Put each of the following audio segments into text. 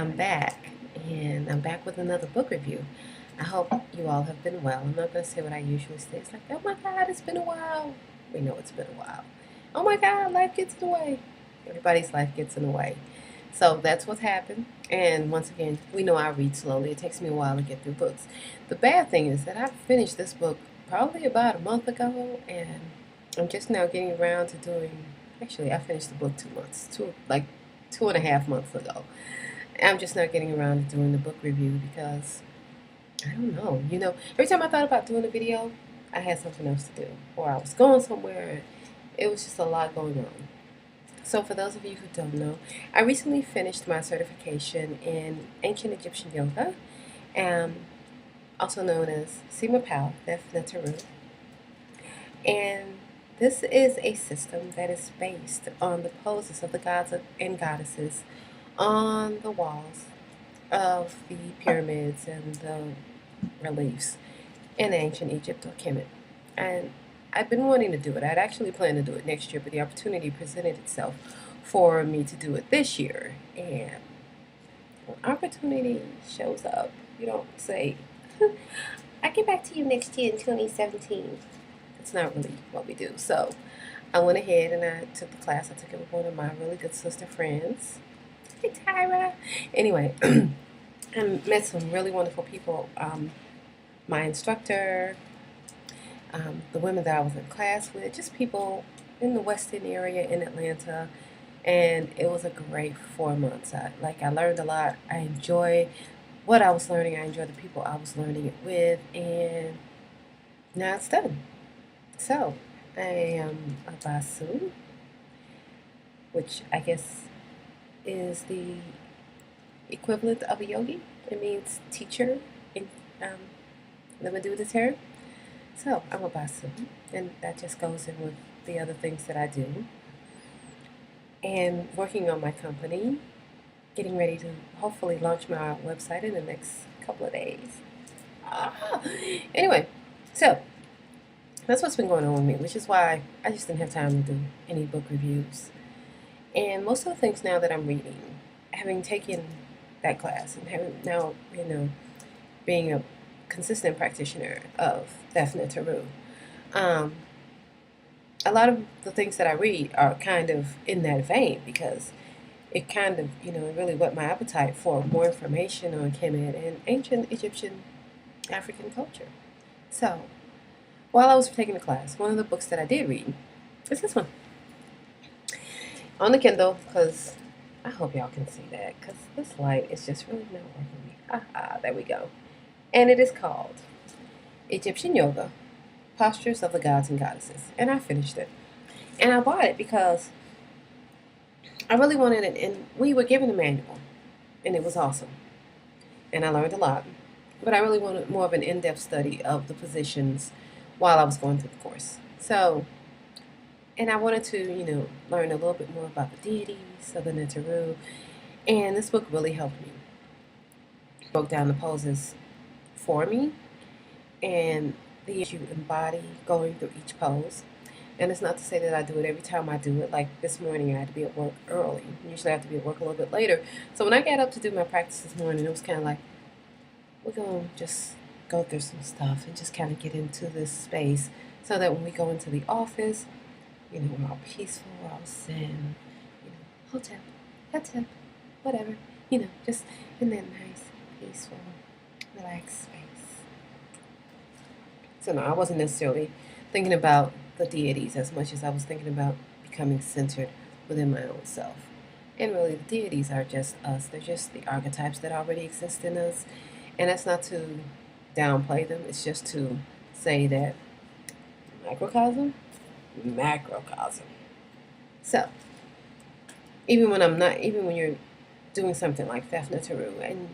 I'm back, and I'm back with another book review. I hope you all have been well. I'm not going to say what I usually say. It's like, oh my God, it's been a while. We know it's been a while. Oh my God, life gets in the way. Everybody's life gets in the way. So that's what's happened. And once again, we know I read slowly. It takes me a while to get through books. The bad thing is that I finished this book probably about a month ago, and I'm just now getting around to doing. Actually, I finished the book 2 months, 2.5 months ago. I'm just not getting around to doing the book review because I don't know. Every time I thought about doing a video, I had something else to do, or I was going somewhere. It was just a lot going on. So, for those of you who don't know, I recently finished my certification in ancient Egyptian yoga, um, also known as Sima Pao, Thef Neteru. And this is a system that is based on the poses of the gods and goddesses on the walls of the pyramids and the reliefs in ancient Egypt or Kemet. And I've been wanting to do it. I'd actually planned to do it next year, but the opportunity presented itself for me to do it this year. And when opportunity shows up, you don't say, I'll get back to you next year in 2017. It's not really what we do. So I went ahead and I took the class. I took it with one of my really good sister friends. Hey, Tyra. Anyway, I met some really wonderful people. My instructor, the women that I was in class with, just people in the Western area in Atlanta, and it was a great 4 months. I learned a lot. I enjoy what I was learning. I enjoy the people I was learning it with, and now it's done. So I am a Basu, which I guess is the equivalent of a yogi. It means teacher in the Medusa term. So I'm a Basu, and that just goes in with the other things that I do. And working on my company, getting ready to hopefully launch my website in the next couple of days. Ah. Anyway, so that's what's been going on with me, which is why I just didn't have time to do any book reviews. And most of the things now that I'm reading, having taken that class and having now, being a consistent practitioner of Thef Neteru, a lot of the things that I read are kind of in that vein because it kind of, it really whet my appetite for more information on Kemet and ancient Egyptian African culture. So, while I was taking the class, one of the books that I did read is this one on the Kindle, because I hope y'all can see that, because this light is just really not working. There we go. And it is called Egyptian Yoga, Postures of the Gods and Goddesses. And I finished it. And I bought it because I really wanted it, and we were given a manual, and it was awesome. And I learned a lot. But I really wanted more of an in-depth study of the positions while I was going through the course. So, and I wanted to, learn a little bit more about the deities of the Neteru. And this book really helped me. Broke down the poses for me and the issue you embody going through each pose. And it's not to say that I do it every time I do it. Like this morning, I had to be at work early. Usually I have to be at work a little bit later. So when I got up to do my practice this morning, it was kind of like, we're going to just go through some stuff and just kind of get into this space so that when we go into the office, we're all peaceful, we're all zen, hotep, whatever, just in that nice, peaceful, relaxed space. So no, I wasn't necessarily thinking about the deities as much as I was thinking about becoming centered within my own self. And really, the deities are just us. They're just the archetypes that already exist in us. And that's not to downplay them. It's just to say that macrocosm. So, even when you're doing something like Thef Neteru and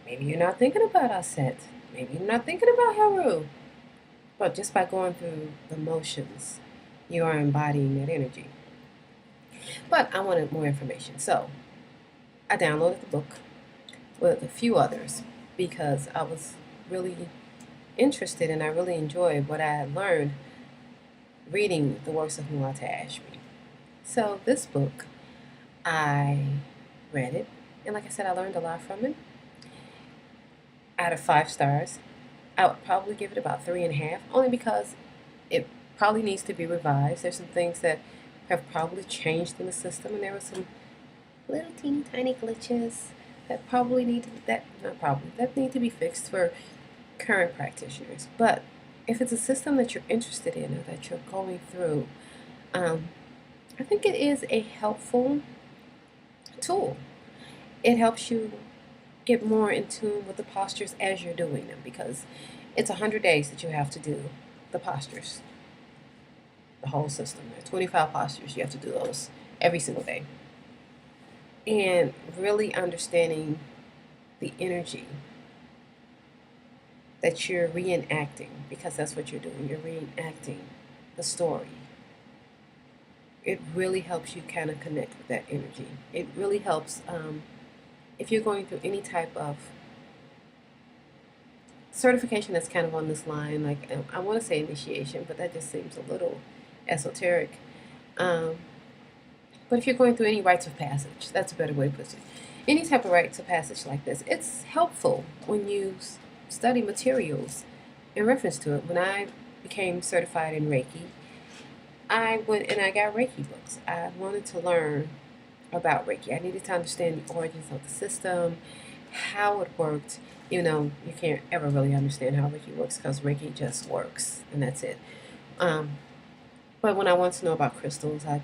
maybe you're not thinking about Aset, maybe you're not thinking about Heru, but just by going through the motions, you are embodying that energy. But I wanted more information, so I downloaded the book with a few others because I was really interested and I really enjoyed what I had learned reading the works of Mulata Ashby. So this book, I read it And like I said, I learned a lot from it. Out of 5 stars, I would probably give it about 3.5, only because it probably needs to be revised. There's some things that have probably changed in the system, and there were some little teeny tiny glitches that probably need to, that not probably that need to be fixed for current practitioners. But if it's a system that you're interested in or that you're going through, I think it is a helpful tool. It helps you get more in tune with the postures as you're doing them, because it's 100 days that you have to do the postures, the whole system. There are 25 postures. You have to do those every single day. And really understanding the energy that you're reenacting, because that's what you're doing. You're reenacting the story. It really helps you kind of connect with that energy. It really helps if you're going through any type of certification that's kind of on this line, like I want to say initiation, but that just seems a little esoteric. But if you're going through any rites of passage, that's a better way to put it. Any type of rites of passage like this, it's helpful when you study materials in reference to it. When I became certified in Reiki, I went and I got Reiki books. I wanted to learn about Reiki. I needed to understand the origins of the system, how it worked. You know, you can't ever really understand how Reiki works because Reiki just works, and that's it. But when I wanted to know about crystals, I,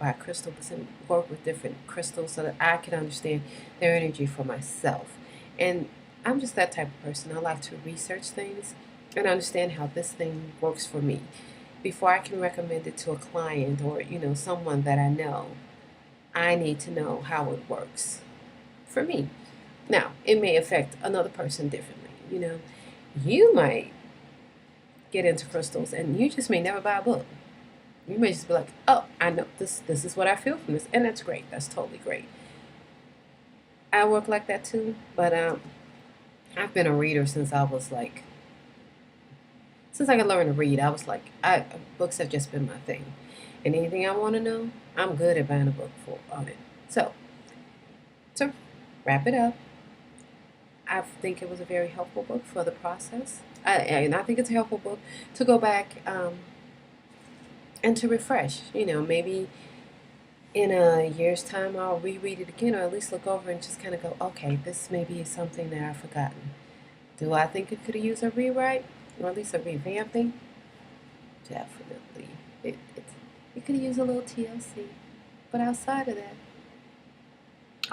buy crystals and work with different crystals so that I could understand their energy for myself. And I'm just that type of person. I like to research things and understand how this thing works for me before I can recommend it to a client or, someone that I know. I need to know how it works for me. Now, it may affect another person differently. You might get into crystals and you just may never buy a book. You may just be like, oh, I know this is what I feel from this, and that's great. That's totally great. I work like that too, but I've been a reader since I was like, since I could learn to read. I was like, books have just been my thing, and anything I want to know, I'm good at buying a book on it. So to wrap it up, I think it was a very helpful book for the process, and I think it's a helpful book to go back and to refresh. Maybe in a year's time I'll reread it again, or at least look over and just kind of go, okay, this maybe is something that I've forgotten. Do I think it could have used a rewrite, or at least a revamping? Definitely. It could have used a little TLC. But outside of that,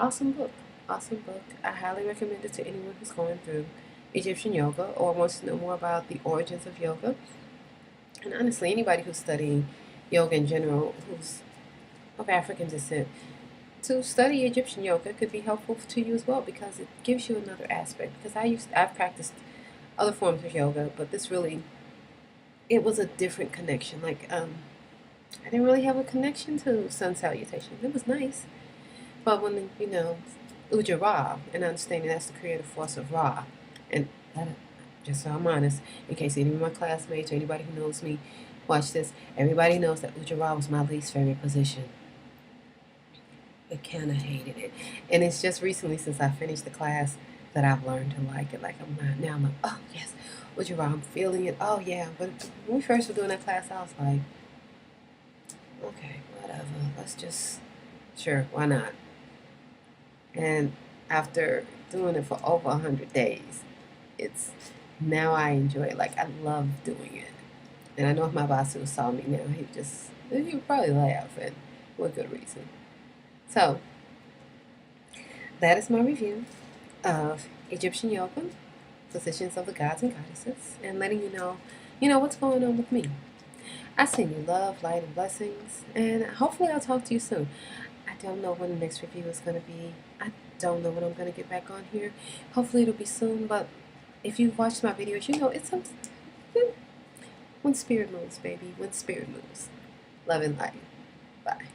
awesome book. Awesome book. I highly recommend it to anyone who's going through Egyptian yoga or wants to know more about the origins of yoga. And honestly, anybody who's studying yoga in general, who's of African descent, to study Egyptian yoga could be helpful to you as well, because it gives you another aspect. Because I've practiced other forms of yoga, but this really, it was a different connection. Like I didn't really have a connection to sun salutations. It was nice, but when Uja Ra, and understanding that's the creative force of Ra, and just so I'm honest, in case any of my classmates or anybody who knows me watch this, everybody knows that Uja Ra was my least favorite position. I kind of hated it, and it's just recently since I finished the class that I've learned to like it. Like I'm like, oh yes, Uja Ra, I'm feeling it. Oh yeah, but when we first were doing that class, I was like, okay, whatever, let's just, sure, why not? And after doing it for over 100 days, it's, now I enjoy it. Like I love doing it. And I know if my Basus saw me now, he would probably laugh, and with good reason. So that is my review of Egyptian yoga, positions of the gods and goddesses, and letting you know what's going on with me. I send you love, light, and blessings, and hopefully I'll talk to you soon. I don't know when the next review is going to be. I don't know when I'm going to get back on here. Hopefully it'll be soon, but if you've watched my videos, it's something. When spirit moves, baby. When spirit moves. Love and light. Bye.